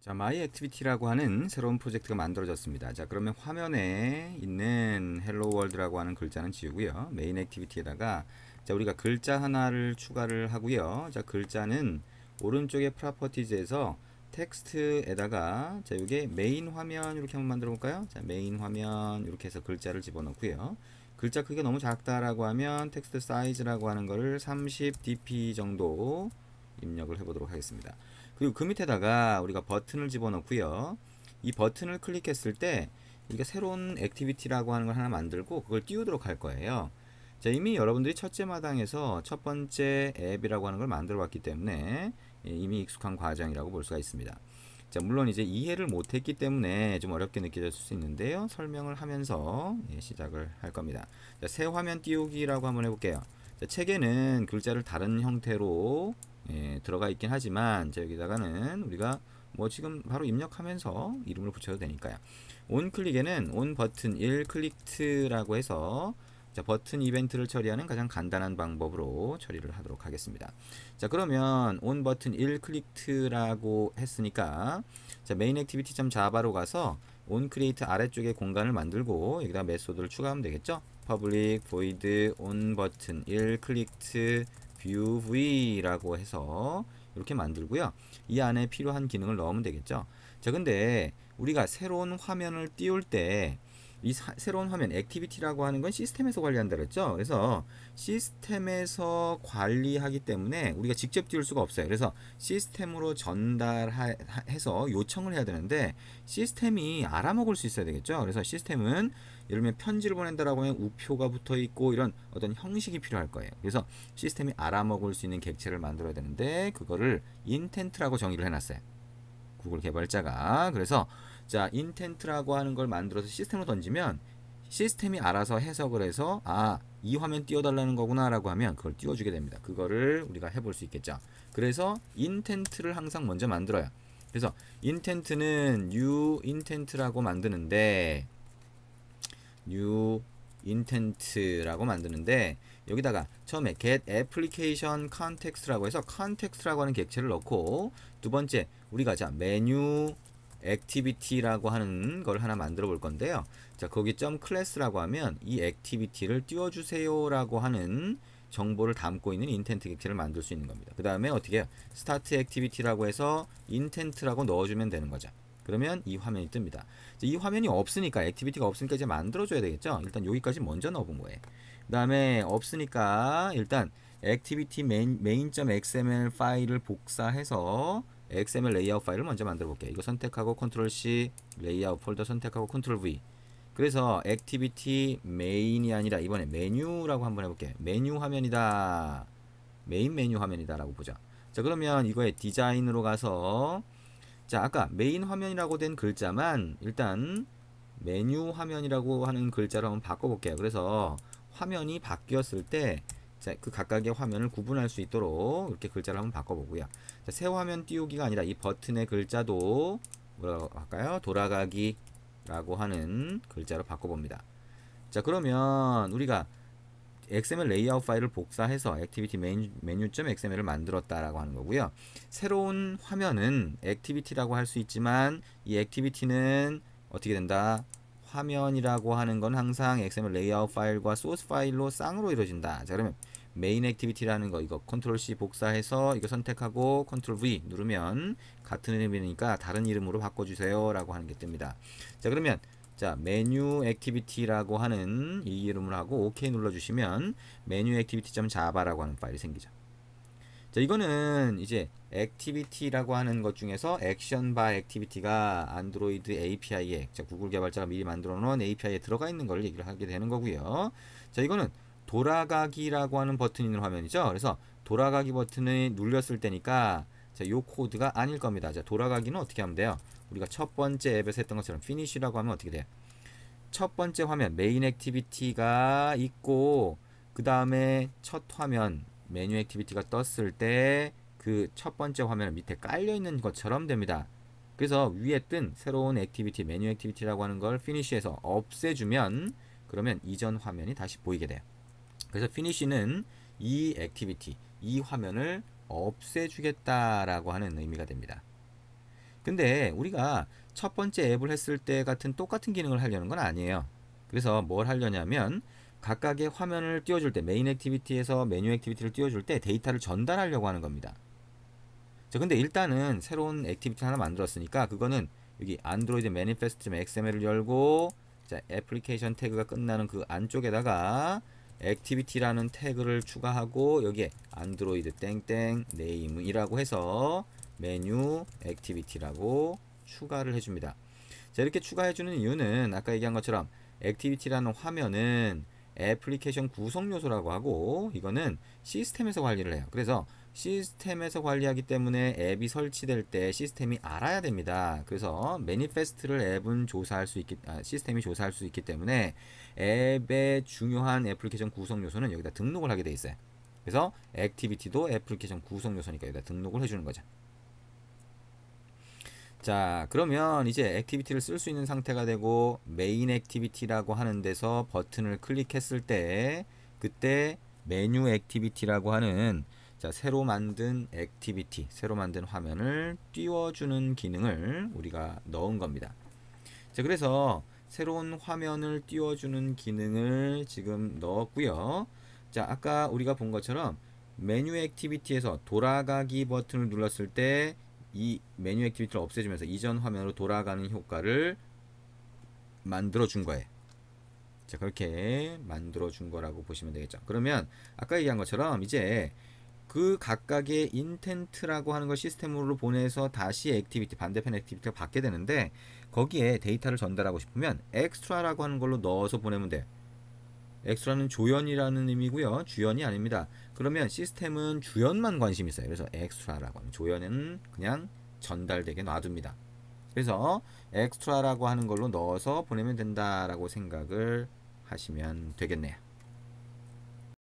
자, 마이 액티비티라고 하는 새로운 프로젝트가 만들어졌습니다. 자, 그러면 화면에 있는 헬로 월드라고 하는 글자는 지우고요. 메인 액티비티에다가 자, 우리가 글자 하나를 추가를 하고요. 자, 글자는 오른쪽에 프로퍼티즈에서 텍스트에다가 자, 이게 메인 화면 이렇게 한번 만들어 볼까요? 자, 메인 화면 이렇게 해서 글자를 집어넣고요. 글자 크기가 너무 작다라고 하면 텍스트 사이즈라고 하는 거를 30dp 정도 입력을 해보도록 하겠습니다. 그리고 그 밑에다가 우리가 버튼을 집어넣고요. 이 버튼을 클릭했을 때 우리가 새로운 액티비티라고 하는 걸 하나 만들고 그걸 띄우도록 할 거예요. 자, 이미 여러분들이 첫째 마당에서 첫 번째 앱이라고 하는 걸 만들어 봤기 때문에 이미 익숙한 과정이라고 볼 수가 있습니다. 자, 물론 이제 이해를 못했기 때문에 좀 어렵게 느껴질 수 있는데요. 설명을 하면서 시작을 할 겁니다. 자, 새 화면 띄우기라고 한번 해볼게요. 자, 책에는 글자를 다른 형태로 들어가 있긴 하지만 자, 여기다가는 우리가 뭐 지금 바로 입력하면서 이름을 붙여도 되니까요. 온 클릭에는 온 버튼 1 클릭트라고 해서 자, 버튼 이벤트를 처리하는 가장 간단한 방법으로 처리를 하도록 하겠습니다. 자, 그러면 온 버튼 1 클릭트라고 했으니까 자, 메인 액티비티 자바로 가서 온 크리에이트 아래쪽에 공간을 만들고 여기다 메소드를 추가하면 되겠죠. public void on 버튼 1 클릭트 view v라고 해서 이렇게 만들고요. 이 안에 필요한 기능을 넣으면 되겠죠. 자, 근데 우리가 새로운 화면을 띄울 때 이 새로운 화면 액티비티라고 하는 건 시스템에서 관리한다 그랬죠. 그래서 시스템에서 관리하기 때문에 우리가 직접 띄울 수가 없어요. 그래서 시스템으로 전달해서 요청을 해야 되는데 시스템이 알아먹을 수 있어야 되겠죠. 그래서 시스템은 예를 들면 편지를 보낸다라고 하면 우표가 붙어 있고 이런 어떤 형식이 필요할 거예요. 그래서 시스템이 알아먹을 수 있는 객체를 만들어야 되는데 그거를 인텐트라고 정의를 해놨어요. 구글 개발자가. 그래서 자, 인텐트라고 하는 걸 만들어서 시스템으로 던지면 시스템이 알아서 해석을 해서 이 화면 띄워달라는 거구나 라고 하면 그걸 띄워주게 됩니다. 그거를 우리가 해볼 수 있겠죠. 그래서 인텐트를 항상 먼저 만들어요. 그래서 인텐트는 new intent라고 만드는데 new intent라고 만드는데 여기다가 처음에 get application context라고 해서 context라고 하는 객체를 넣고 두 번째 우리가 자 메뉴 액티비티라고 하는 걸 하나 만들어 볼 건데요. 자, 거기 점 클래스라고 하면 이 액티비티를 띄워주세요 라고 하는 정보를 담고 있는 인텐트 객체를 만들 수 있는 겁니다. 그 다음에 어떻게 해요? 스타트 액티비티라고 해서 인텐트라고 넣어주면 되는 거죠. 그러면 이 화면이 뜹니다. 이 화면이 없으니까 액티비티가 없으니까 이제 만들어줘야 되겠죠. 일단 여기까지 먼저 넣어본 거예요. 그 다음에 없으니까 일단 액티비티 main.xml 파일을 복사해서 XML 레이아웃 파일을 먼저 만들어 볼게요. 이거 선택하고 컨트롤 C 레이아웃 폴더 선택하고 컨트롤 V. 그래서 액티비티 메인이 아니라 이번에 메뉴라고 한번 해볼게요. 메뉴 화면이다. 메인 메뉴 화면이다 라고 보자. 자, 그러면 이거에 디자인으로 가서 자, 아까 메인 화면이라고 된 글자만 일단 메뉴 화면이라고 하는 글자로 한번 바꿔볼게요. 그래서 화면이 바뀌었을 때 자, 그 각각의 화면을 구분할 수 있도록 이렇게 글자를 한번 바꿔보고요. 자, 새 화면 띄우기가 아니라 이 버튼의 글자도 뭐라고 할까요? 돌아가기라고 하는 글자로 바꿔봅니다. 자, 그러면 우리가 XML 레이아웃 파일을 복사해서 액티비티 메뉴.xml을 만들었다라고 하는 거고요. 새로운 화면은 액티비티라고 할 수 있지만 이 액티비티는 어떻게 된다? 화면이라고 하는 건 항상 XML 레이아웃 파일과 소스 파일로 쌍으로 이루어진다. 자, 그러면 메인 액티비티라는 거 이거 컨트롤 C 복사해서 이거 선택하고 컨트롤 V 누르면 같은 이름이니까 다른 이름으로 바꿔주세요 라고 하는 게 뜹니다. 자, 그러면 자, 메뉴 액티비티라고 하는 이 이름을 하고 OK 눌러주시면 메뉴 액티비티.java라고 하는 파일이 생기죠. 자, 이거는 이제 액티비티라고 하는 것 중에서 액션 바 액티비티가 안드로이드 API에 자, 구글 개발자가 미리 만들어 놓은 API에 들어가 있는 걸 얘기를 하게 되는 거고요. 자, 이거는 돌아가기라고 하는 버튼이 있는 화면이죠. 그래서 돌아가기 버튼을 눌렸을 때니까 자, 요 코드가 아닐 겁니다. 자, 돌아가기는 어떻게 하면 돼요? 우리가 첫 번째 앱에서 했던 것처럼 finish라고 하면 어떻게 돼요? 첫 번째 화면 메인 액티비티가 있고 그 다음에 첫 화면 메뉴 액티비티가 떴을 때 그 첫 번째 화면 밑에 깔려 있는 것처럼 됩니다. 그래서 위에 뜬 새로운 액티비티 메뉴 액티비티라고 하는 걸 피니시해서 없애주면 그러면 이전 화면이 다시 보이게 돼요. 그래서 피니시는 이 액티비티 이 화면을 없애주겠다라고 하는 의미가 됩니다. 근데 우리가 첫 번째 앱을 했을 때 같은 똑같은 기능을 하려는 건 아니에요. 그래서 뭘 하려냐면 각각의 화면을 띄워줄 때 메인 액티비티에서 메뉴 액티비티를 띄워줄 때 데이터를 전달하려고 하는 겁니다. 자, 근데 일단은 새로운 액티비티 하나 만들었으니까 그거는 여기 안드로이드 manifest.xml을 열고 자, 애플리케이션 태그가 끝나는 그 안쪽에다가 액티비티라는 태그를 추가하고 여기에 안드로이드 땡땡 네임이라고 해서 메뉴 액티비티라고 추가를 해줍니다. 자, 이렇게 추가해주는 이유는 아까 얘기한 것처럼 액티비티라는 화면은 애플리케이션 구성 요소라고 하고 이거는 시스템에서 관리를 해요. 그래서 시스템에서 관리하기 때문에 앱이 설치될 때 시스템이 알아야 됩니다. 그래서 매니페스트를 앱은 조사할 수 있기 시스템이 조사할 수 있기 때문에 앱의 중요한 애플리케이션 구성 요소는 여기다 등록을 하게 돼 있어요. 그래서 액티비티도 애플리케이션 구성 요소니까 여기다 등록을 해주는 거죠. 자, 그러면 이제 액티비티를 쓸 수 있는 상태가 되고 메인 액티비티라고 하는 데서 버튼을 클릭했을 때 그때 메뉴 액티비티라고 하는 자, 새로 만든 액티비티, 새로 만든 화면을 띄워주는 기능을 우리가 넣은 겁니다. 자, 그래서 새로운 화면을 띄워주는 기능을 지금 넣었고요. 자, 아까 우리가 본 것처럼 메뉴 액티비티에서 돌아가기 버튼을 눌렀을 때 이 메뉴 액티비티를 없애주면서 이전 화면으로 돌아가는 효과를 만들어 준 거예요. 자, 그렇게 만들어 준 거라고 보시면 되겠죠. 그러면 아까 얘기한 것처럼 이제 그 각각의 인텐트라고 하는 걸 시스템으로 보내서 다시 액티비티, 반대편 액티비티가 받게 되는데 거기에 데이터를 전달하고 싶으면 엑스트라라고 하는 걸로 넣어서 보내면 돼요. 엑스트라는 조연이라는 의미고요. 주연이 아닙니다. 그러면 시스템은 주연만 관심 있어요. 그래서 엑스트라라고 하는 조연은 그냥 전달되게 놔둡니다. 그래서 엑스트라라고 하는 걸로 넣어서 보내면 된다라고 생각을 하시면 되겠네요.